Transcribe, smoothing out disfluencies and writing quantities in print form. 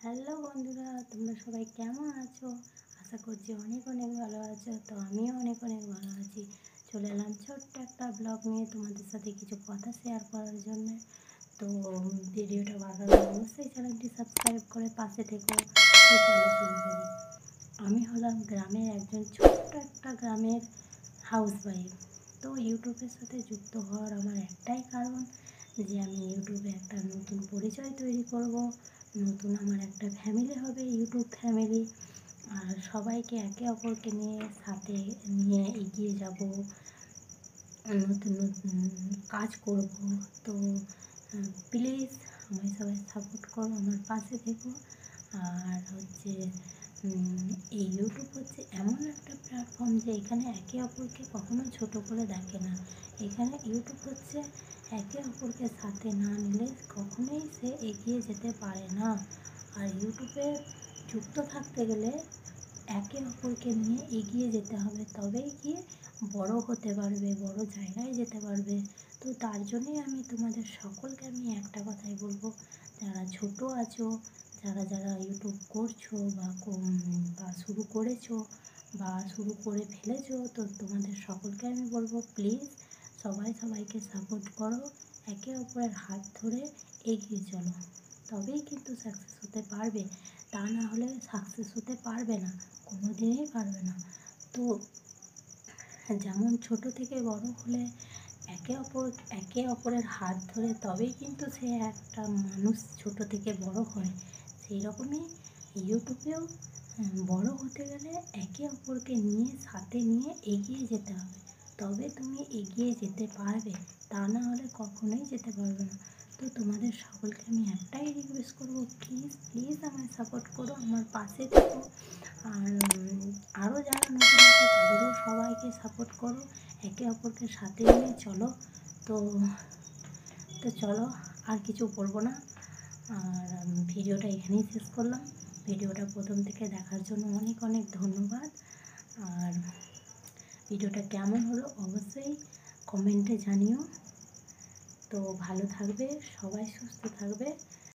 Hello বন্ধুরা, তোমরা সবাই কেমন আছো? আশা করছি অনেক অনেক ভালো আছো। তো আমিও অনেক অনেক ভালো আছি। চলে এলাম ছোট্ট একটা ব্লগ নিয়ে তোমাদের সাথে কিছু কথা শেয়ার করার জন্য। তো ভিডিওটা ভালো লাগলে অবশ্যই চ্যানেলটি সাবস্ক্রাইব করে পাশে থেকো। তো চলো শুরু করি। আমি হলাম গ্রামের একজন ছোট্ট একটা গ্রামের হাউসওয়াইফ। তো ইউটিউবের সাথে যুক্ত হওয়ার আমার একটাই কারণ যে আমি ইউটিউবে একটা নতুন পরিচয় তৈরি করব, নতুন আমার একটা ফ্যামিলি হবে, ইউটিউব ফ্যামিলি। আর সবাইকে একে অপরকে নিয়ে সাথে নিয়ে এগিয়ে যাব, নতুন নতুন কাজ করব। তো প্লিজ আমায় সবাই সাপোর্ট করো, আমার পাশে থেকো। আর হচ্ছে এই ইউটিউব হচ্ছে এমন একটা প্ল্যাটফর্ম যে এখানে একে অপরকে কখনো ছোট করে দেখে না। এখানে ইউটিউব হচ্ছে একে অপরকে সাথে না নিলে কখনোই সে এগিয়ে যেতে পারে না। আর ইউটিউবে যুক্ত থাকতে গেলে একে অপরকে নিয়ে এগিয়ে যেতে হবে, তবেই গিয়ে বড় হতে পারবে, বড় জায়গায় যেতে পারবে। তো তার জন্যই আমি তোমাদের সকলকে আমি একটা কথাই বলবো, যারা ছোট আছো, যারা যারা ইউটিউব করছো বা শুরু করেছো বা শুরু করে ফেলেছো, তো তোমাদের সকলকে আমি বলবো প্লিজ সবাই সবাইকে সাপোর্ট করো, একে অপরের হাত ধরে এগিয়ে চলো, তবেই কিন্তু সাকসেস হতে পারবে। তা না হলে সাকসেস হতে পারবে না, কোনো দিনই পারবে না। তো যেমন ছোট থেকে বড় হলে একে অপর একে অপরের হাত ধরে তবেই কিন্তু সে একটা মানুষ ছোট থেকে বড় হয়। সেই রকমই ইউটিউবেও বড় হতে গেলে একে অপরকে নিয়ে সাথে নিয়ে এগিয়ে যেতে হবে, তবে তুমি এগিয়ে যেতে পারবে, তা না হলে কখনোই যেতে পারবে না। তো তোমাদের সকলকে আমি একটাই রিকোয়েস্ট করবো, প্লিজ প্লিজ আমায় সাপোর্ট করো, আমার পাশে থেকো। আর আরও যারা নতুন আছে তাদেরও সবাইকে সাপোর্ট করো, একে অপরকে সাথে নিয়ে চলো। তো তো চলো, আর কিছু বলবো না। আর ভিডিওটা এখানেই শেষ করলাম। ভিডিওটা প্রথম থেকে দেখার জন্য অনেক অনেক ধন্যবাদ। আর ভিডিওটা কেমন হলো অবশ্যই কমেন্টে জানিও। তো ভালো থাকবে, সবাই সুস্থ থাকবে।